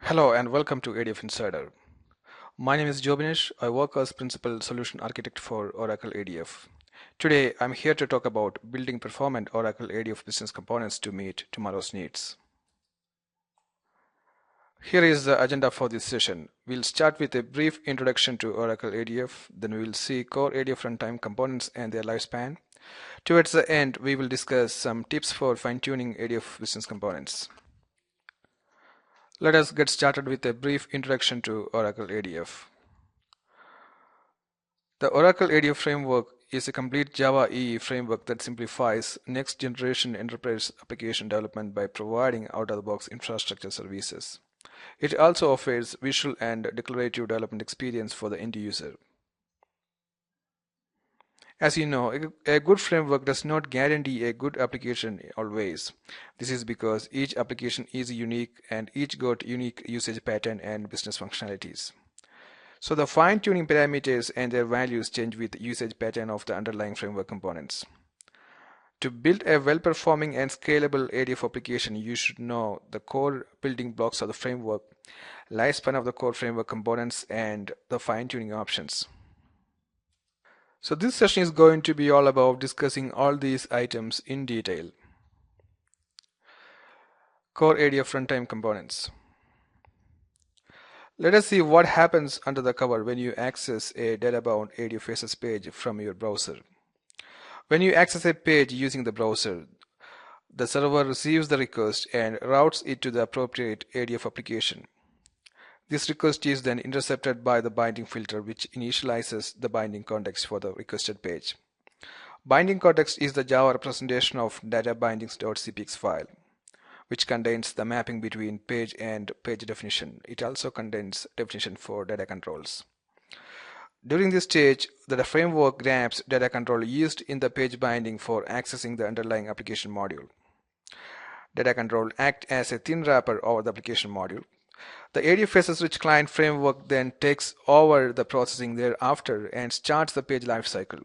Hello and welcome to ADF Insider. My name is Jobinish. I work as Principal Solution Architect for Oracle ADF. Today, I'm here to talk about building performant Oracle ADF business components to meet tomorrow's needs. Here is the agenda for this session. We'll start with a brief introduction to Oracle ADF, then we will see core ADF runtime components and their lifespan. Towards the end, we will discuss some tips for fine-tuning ADF business components. Let us get started with a brief introduction to Oracle ADF. The Oracle ADF framework is a complete Java EE framework that simplifies next-generation enterprise application development by providing out-of-the-box infrastructure services. It also offers visual and declarative development experience for the end user. As you know, a good framework does not guarantee a good application always. This is because each application is unique and each got unique usage pattern and business functionalities. So the fine-tuning parameters and their values change with usage pattern of the underlying framework components. To build a well-performing and scalable ADF application, you should know the core building blocks of the framework, lifespan of the core framework components, and the fine-tuning options. So this session is going to be all about discussing all these items in detail. Core ADF runtime components. Let us see what happens under the cover when you access a data-bound ADF page from your browser. When you access a page using the browser, the server receives the request and routes it to the appropriate ADF application. This request is then intercepted by the binding filter, which initializes the binding context for the requested page. Binding context is the Java representation of databindings.cpx file, which contains the mapping between page and page definition. It also contains definition for data controls. During this stage, the framework grabs data control used in the page binding for accessing the underlying application module. Data control acts as a thin wrapper over the application module. The ADF rich client framework then takes over the processing thereafter and starts the page lifecycle.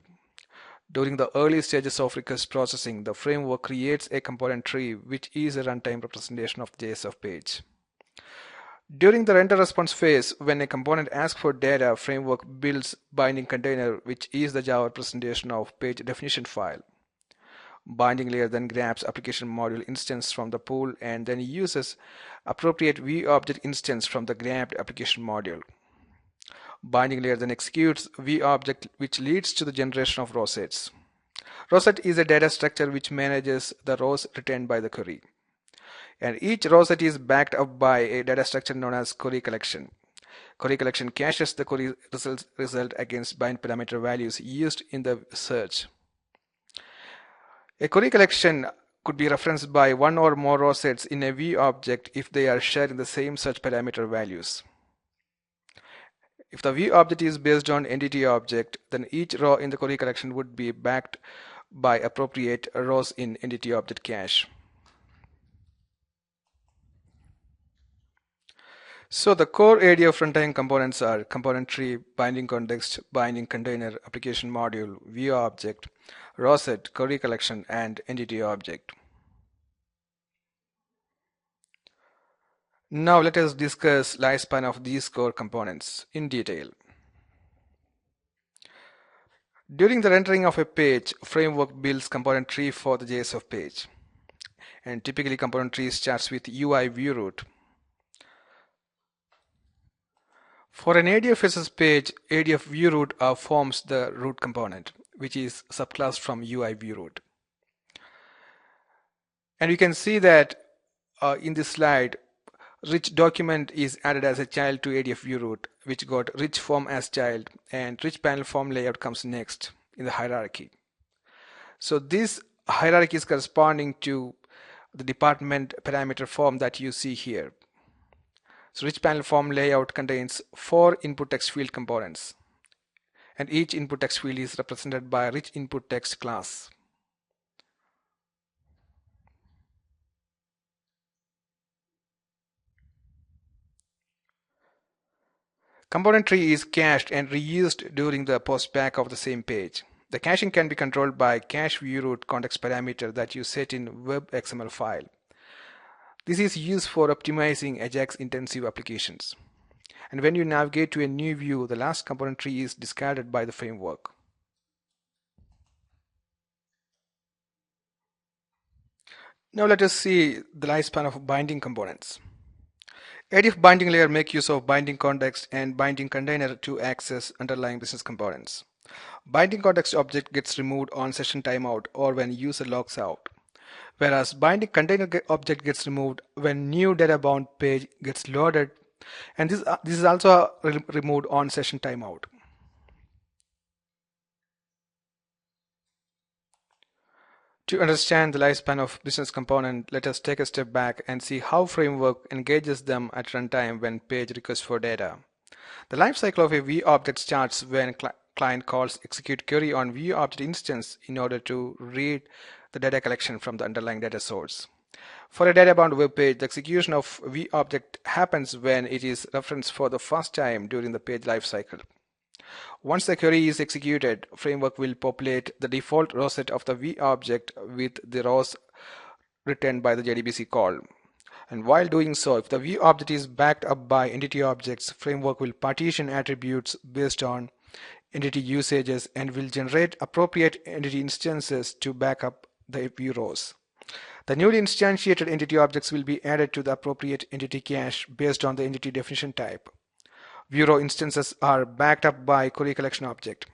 During the early stages of request processing, the framework creates a component tree, which is a runtime representation of the JSF page. During the render response phase, when a component asks for data, framework builds binding container, which is the Java representation of page definition file. Binding layer then grabs application module instance from the pool and then uses appropriate VObject instance from the grabbed application module. Binding layer then executes VObject, which leads to the generation of row sets. Row set is a data structure which manages the rows returned by the query. And each row set is backed up by a data structure known as query collection. Query collection caches the query result against bind parameter values used in the search. A query collection could be referenced by one or more row sets in a VObject if they are sharing the same search parameter values. If the VObject is based on entity object, then each row in the query collection would be backed by appropriate rows in entity object cache. So the core ADF runtime components are component tree, binding context, binding container, application module, VObject, row set, query collection, and entity object. Now let us discuss lifespan of these core components in detail. During the rendering of a page, framework builds component tree for the JSF page. And typically component tree starts with UI view root. For an ADF page, ADF view root forms the root component, which is subclassed from UI view root. And you can see that in this slide, rich document is added as a child to ADF view root, which got rich form as child, and rich panel form layout comes next in the hierarchy. So this hierarchy is corresponding to the department parameter form that you see here. So rich panel form layout contains 4 input text field components, and each input text field is represented by a rich input text class. Component tree is cached and reused during the postback of the same page. The caching can be controlled by cache view root context parameter that you set in web XML file. This is used for optimizing Ajax-intensive applications. And when you navigate to a new view, the last component tree is discarded by the framework. Now let us see the lifespan of binding components. ADF binding layer make use of binding context and binding container to access underlying business components. Binding context object gets removed on session timeout or when user logs out, whereas binding container object gets removed when new data bound page gets loaded, and this is also removed on session timeout. To understand the lifespan of business component, let us take a step back and see how framework engages them at runtime when page requests for data. The lifecycle of a view object starts when client calls execute query on view object instance in order to read the data collection from the underlying data source. For a data-bound web page, the execution of view object happens when it is referenced for the first time during the page lifecycle. Once the query is executed, framework will populate the default row set of the view object with the rows returned by the JDBC call. And while doing so, if the view object is backed up by entity objects, framework will partition attributes based on entity usages and will generate appropriate entity instances to back up the view rows. The newly instantiated entity objects will be added to the appropriate entity cache based on the entity definition type. View row instances are backed up by query collection object.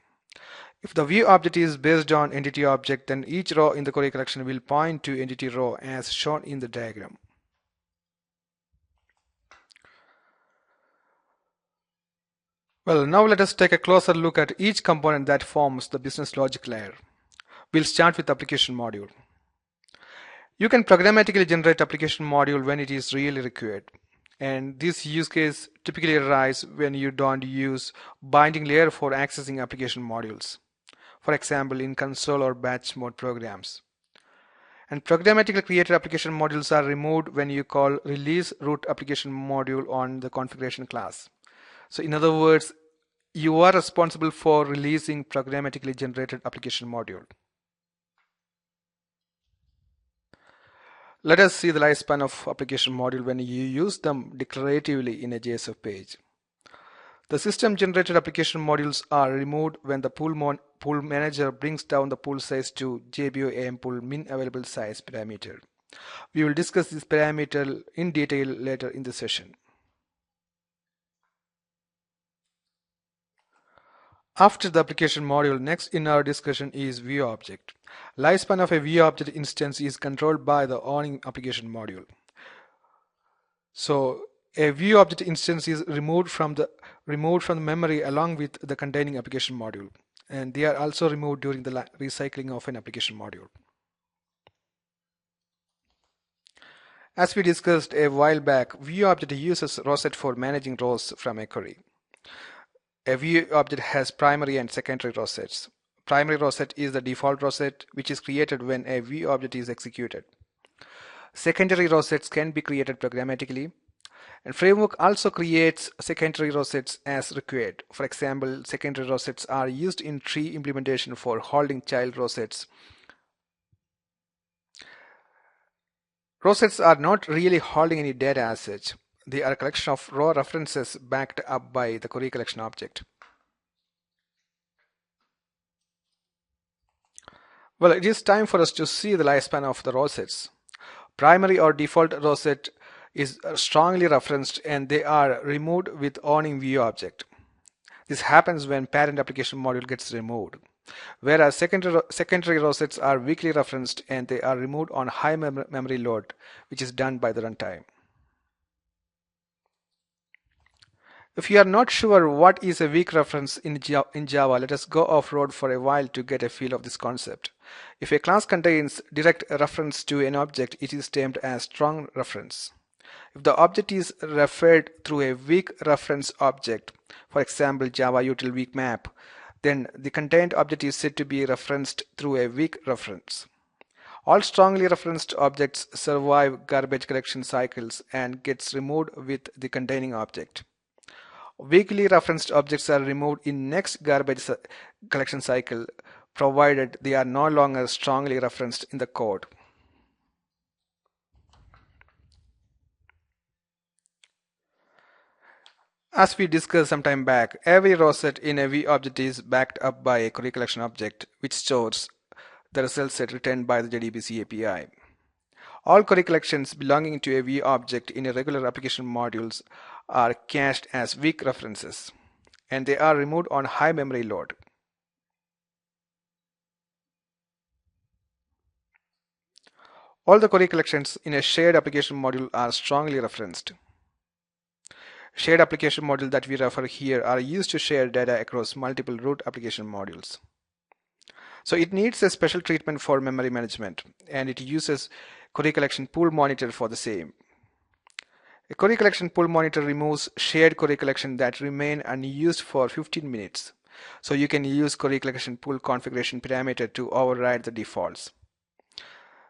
If the view object is based on entity object, then each row in the query collection will point to entity row as shown in the diagram. Well, now let us take a closer look at each component that forms the business logic layer. We'll start with application module. You can programmatically generate application module when it is really required. And this use case typically arises when you don't use binding layer for accessing application modules. For example, in console or batch mode programs. And programmatically created application modules are removed when you call release root application module on the configuration class. So in other words, you are responsible for releasing programmatically generated application module. Let us see the lifespan of application module when you use them declaratively in a JSF page. The system generated application modules are removed when the pool manager brings down the pool size to JBO pool min available size parameter. We will discuss this parameter in detail later in the session. After the application module, next in our discussion is view object. Lifespan of a view object instance is controlled by the owning application module. So a view object instance is removed from the memory along with the containing application module, and they are also removed during the recycling of an application module. As we discussed a while back, view object uses row set for managing rows from a query. A view object has primary and secondary row sets. Primary row set is the default row set which is created when a view object is executed. Secondary row sets can be created programmatically, and framework also creates secondary row sets as required. For example, secondary row sets are used in tree implementation for holding child row sets. Row sets are not really holding any data as such. They are a collection of raw references backed up by the query collection object. Well, it is time for us to see the lifespan of the row sets. Primary or default row set is strongly referenced and they are removed with owning view object. This happens when parent application module gets removed. Whereas secondary row sets are weakly referenced and they are removed on high memory load, which is done by the runtime. If you are not sure what is a weak reference in Java, let us go off-road for a while to get a feel of this concept. If a class contains direct reference to an object, it is termed as strong reference. If the object is referred through a weak reference object, for example Java util weak map, then the contained object is said to be referenced through a weak reference. All strongly referenced objects survive garbage collection cycles and gets removed with the containing object. Weakly referenced objects are removed in next garbage collection cycle, provided they are no longer strongly referenced in the code. As we discussed some time back, every row set in a V object is backed up by a query collection object, which stores the result set returned by the JDBC API. All query collections belonging to a V object in a regular application modules are cached as weak references, and they are removed on high memory load. All the query collections in a shared application module are strongly referenced. Shared application modules that we refer here are used to share data across multiple root application modules. So it needs a special treatment for memory management, and it uses query collection pool monitor for the same. A query collection pool monitor removes shared query collection that remain unused for 15 minutes. So you can use query collection pool configuration parameter to override the defaults.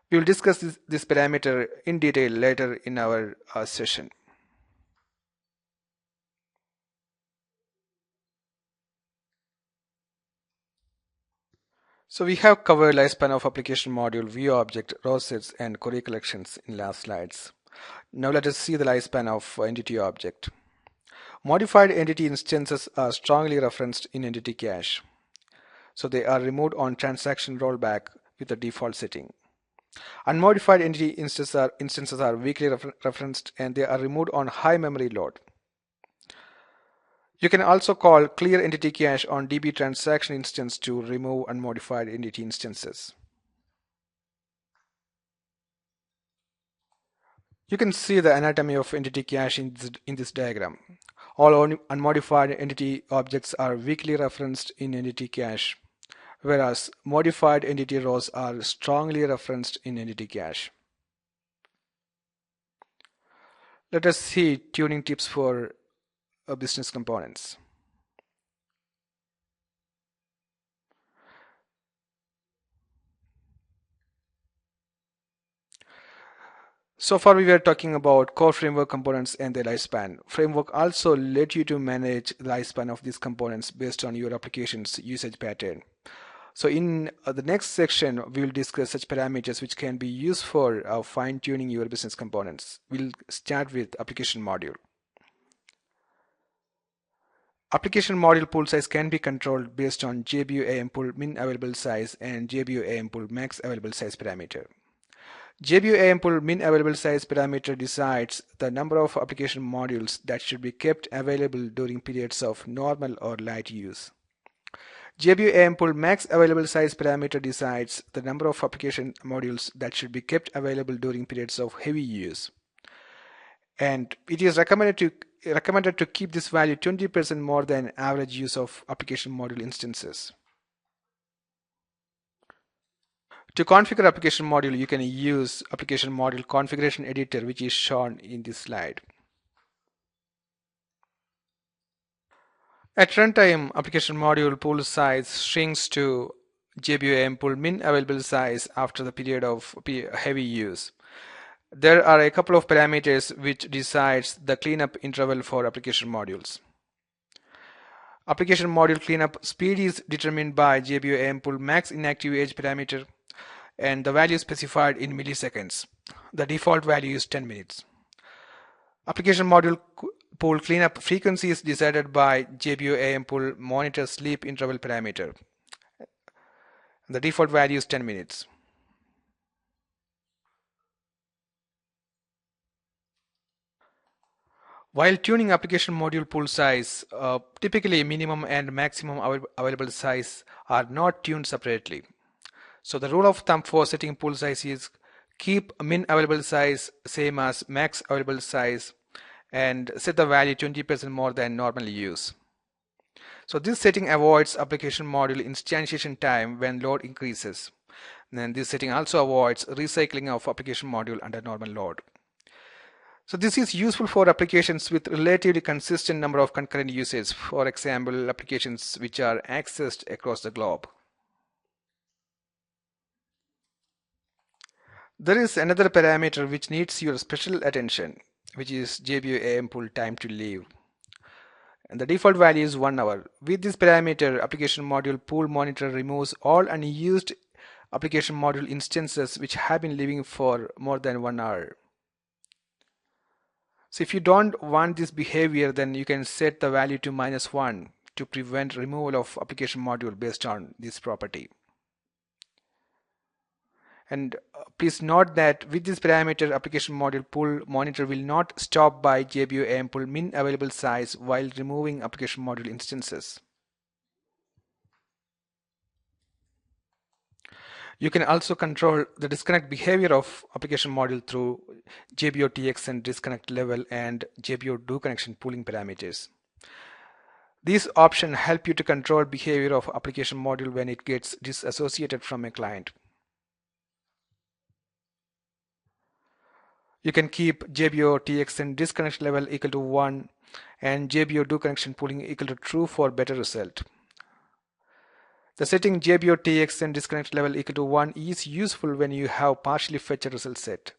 We will discuss this parameter in detail later in our session. So we have covered lifespan of application module, view object, row sets, and query collections in last slides. Now let us see the lifespan of entity object. Modified entity instances are strongly referenced in entity cache. So they are removed on transaction rollback with the default setting. Unmodified entity instances are weakly referenced, and they are removed on high memory load. You can also call clear entity cache on DB transaction instance to remove unmodified entity instances. You can see the anatomy of entity cache in this diagram. All unmodified entity objects are weakly referenced in entity cache, whereas modified entity rows are strongly referenced in entity cache. Let us see tuning tips for business components. So far we were talking about core framework components and their lifespan. Framework also let you to manage the lifespan of these components based on your application's usage pattern. So in the next section, we will discuss such parameters which can be used for fine-tuning your business components. We'll start with application module. Application module pool size can be controlled based on JBU AM pool min available size and JBU AM pool max available size parameter. JBU AM pool min available size parameter decides the number of application modules that should be kept available during periods of normal or light use. JBU AM pool max available size parameter decides the number of application modules that should be kept available during periods of heavy use. And it is recommended to keep this value 20% more than average use of application module instances. To configure application module, you can use application module configuration editor, which is shown in this slide. At runtime, application module pool size shrinks to JBUAM pool min available size after the period of heavy use. There are a couple of parameters which decides the cleanup interval for application modules. Application module cleanup speed is determined by JBUAM pool max inactive age parameter, and the value specified in milliseconds. The default value is 10 minutes. Application module pool cleanup frequency is decided by JBU AM pool monitor sleep interval parameter. The default value is 10 minutes. While tuning application module pool size, typically minimum and maximum available size are not tuned separately. So the rule of thumb for setting pool size is keep min available size same as max available size and set the value 20% more than normal use. So this setting avoids application module instantiation time when load increases. And this setting also avoids recycling of application module under normal load. So this is useful for applications with relatively consistent number of concurrent uses, for example, applications which are accessed across the globe. There is another parameter which needs your special attention, which is JBU AM pool time to leave. And the default value is 1 hour. With this parameter, application module pool monitor removes all unused application module instances which have been living for more than 1 hour. So if you don't want this behavior, then you can set the value to -1 to prevent removal of application module based on this property. And please note that with this parameter, application module pool monitor will not stop by JBO aim pool min available size while removing application module instances. You can also control the disconnect behavior of application module through JBO TXN disconnect level and JBO do connection pooling parameters. These options help you to control behavior of application module when it gets disassociated from a client. You can keep JBO TXN disconnect level equal to 1 and JBO do connection pooling equal to true for better result. The setting JBO TXN disconnect level equal to 1 is useful when you have partially fetched result set.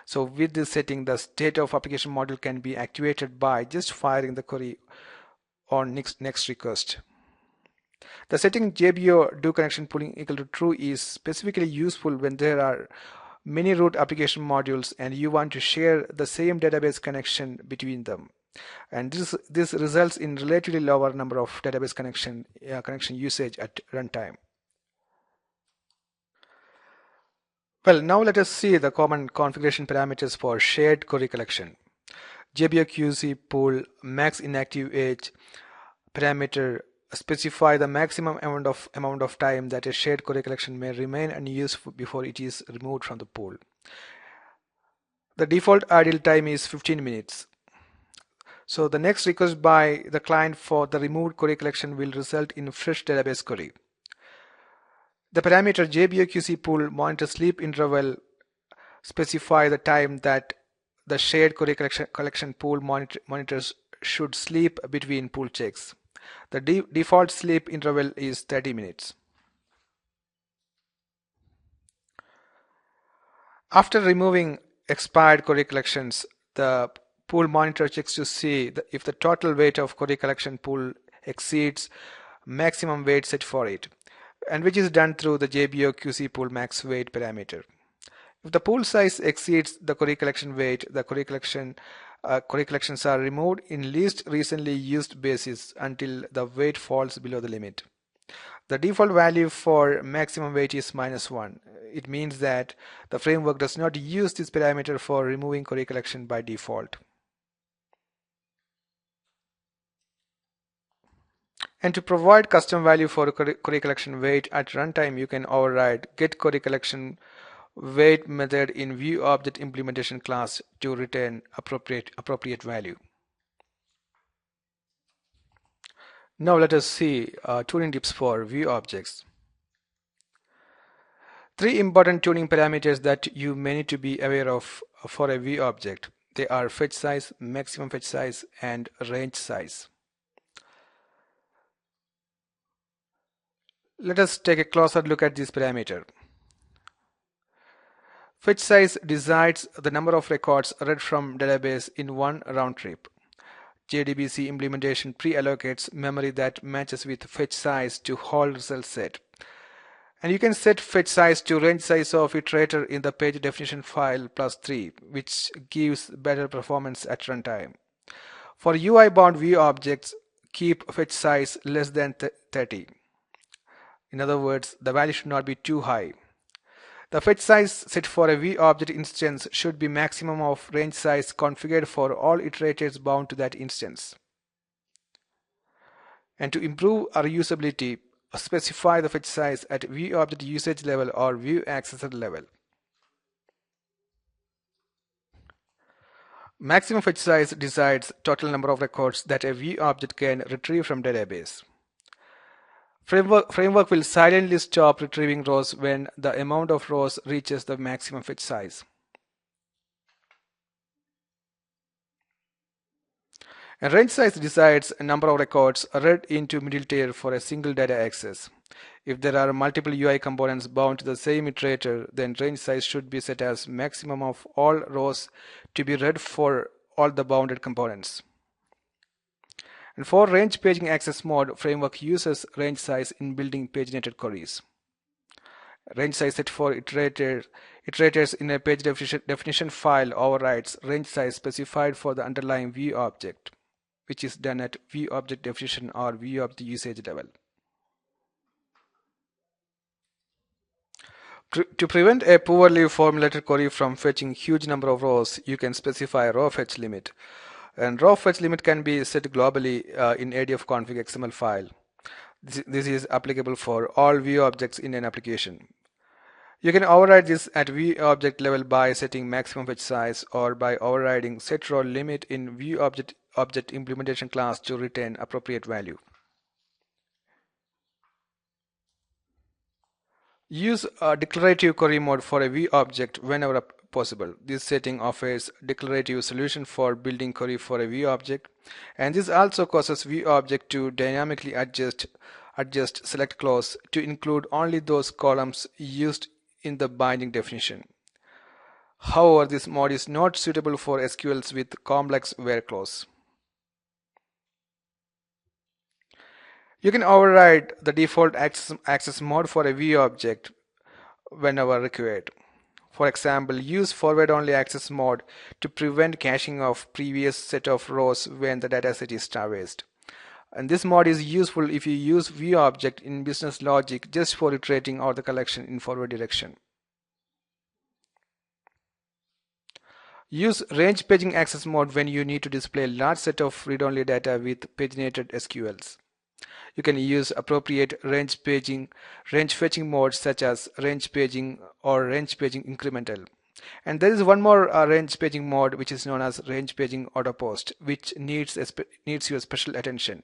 So with this setting, the state of application module can be activated by just firing the query on next request. The setting JBO do connection pooling equal to true is specifically useful when there are many root application modules and you want to share the same database connection between them. And this results in relatively lower number of database connection usage at runtime. Well, now let us see the common configuration parameters for shared query collection. JBO QC pool max inactive age parameter specify the maximum amount of time that a shared query collection may remain unused before it is removed from the pool. The default idle time is 15 minutes. So the next request by the client for the removed query collection will result in fresh database query. The parameter JBOQC pool monitor sleep interval specify the time that the shared query collection pool monitors should sleep between pool checks. The default sleep interval is 30 minutes. After removing expired query collections, the pool monitor checks to see if the total weight of query collection pool exceeds maximum weight set for it, and which is done through the JBO QC pool max weight parameter. If the pool size exceeds the query collection weight, the query collections are removed in least recently used basis until the weight falls below the limit. The default value for maximum weight is -1. It means that the framework does not use this parameter for removing query collection by default. And to provide custom value for query collection weight at runtime, you can override get query collection weight method in view object implementation class to return appropriate value. Now let us see tuning tips for view objects. 3 important tuning parameters that you may need to be aware of for a view object. They are fetch size, maximum fetch size, and range size. Let us take a closer look at this parameter. Fetch size decides the number of records read from database in one round trip. JDBC implementation pre-allocates memory that matches with fetch size to hold result set. And you can set fetch size to range size of iterator in the page definition file +3, which gives better performance at runtime. For UI bound view objects, keep fetch size less than 30. In other words, the value should not be too high. The fetch size set for a view object instance should be maximum of range size configured for all iterators bound to that instance. And to improve our usability, specify the fetch size at view object usage level or view accessor level. Maximum fetch size decides total number of records that a view object can retrieve from database. Framework will silently stop retrieving rows when the amount of rows reaches the maximum fetch size. And range size decides a number of records read into middle tier for a single data access. If there are multiple UI components bound to the same iterator, then range size should be set as maximum of all rows to be read for all the bounded components. And for range paging access mode, framework uses range size in building paginated queries. Range size set for iterators in a page definition file overrides range size specified for the underlying view object, which is done at view object definition or view object usage level. To prevent a poorly formulated query from fetching huge number of rows, you can specify a row fetch limit. And row fetch limit can be set globally in ADF config XML file. This is applicable for all view objects in an application. You can override this at view object level by setting maximum fetch size or by overriding set row limit in view object implementation class to retain appropriate value. Use a declarative query mode for a view object whenever possible. This setting offers declarative solution for building query for a view object, and this also causes view object to dynamically adjust select clause to include only those columns used in the binding definition. However, this mode is not suitable for SQLs with complex where clause. You can override the default access mode for a view object whenever required. For example, use forward-only access mode to prevent caching of previous set of rows when the dataset is traversed. And this mode is useful if you use view object in business logic just for iterating out the collection in forward direction. Use range paging access mode when you need to display a large set of read-only data with paginated SQLs. You can use appropriate range fetching modes such as range paging or range paging incremental. And there is one more range paging mode which is known as range paging auto post, which needs your special attention.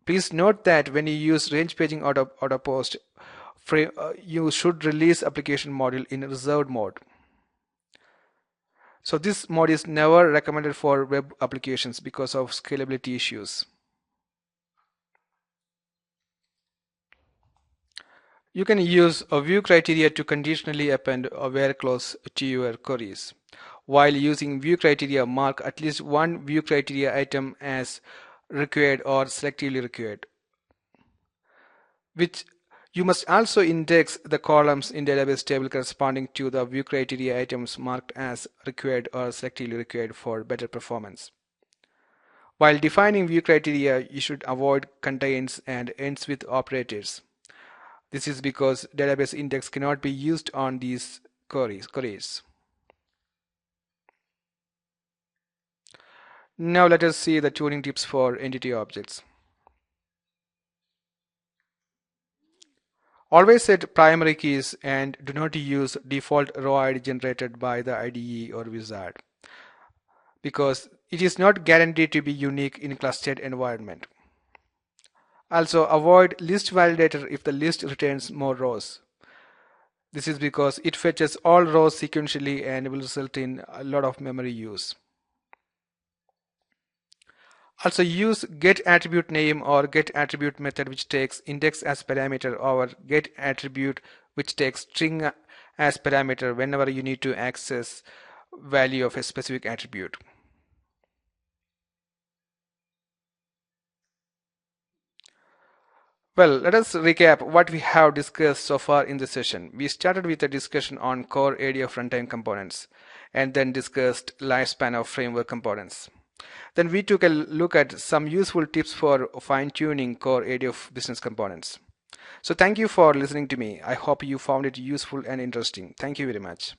Please note that when you use range paging auto post, you should release application module in reserved mode. So this mode is never recommended for web applications because of scalability issues. You can use a view criteria to conditionally append a where clause to your queries. While using view criteria, mark at least one view criteria item as required or selectively required. You must also index the columns in database table corresponding to the view criteria items marked as required or selectively required for better performance. While defining view criteria, you should avoid contains and ends with operators. This is because database index cannot be used on these queries. Now let us see the tuning tips for entity objects. Always set primary keys and do not use default row ID generated by the IDE or wizard, because it is not guaranteed to be unique in clustered environment. Also, avoid list validator if the list retains more rows. This is because it fetches all rows sequentially and will result in a lot of memory use. Also use get attribute name or get attribute method which takes index as parameter over get attribute which takes string as parameter whenever you need to access value of a specific attribute. Well, let us recap what we have discussed so far in this session. We started with a discussion on core ADF runtime components and then discussed lifespan of framework components. Then we took a look at some useful tips for fine-tuning core ADF business components. So thank you for listening to me. I hope you found it useful and interesting. Thank you very much.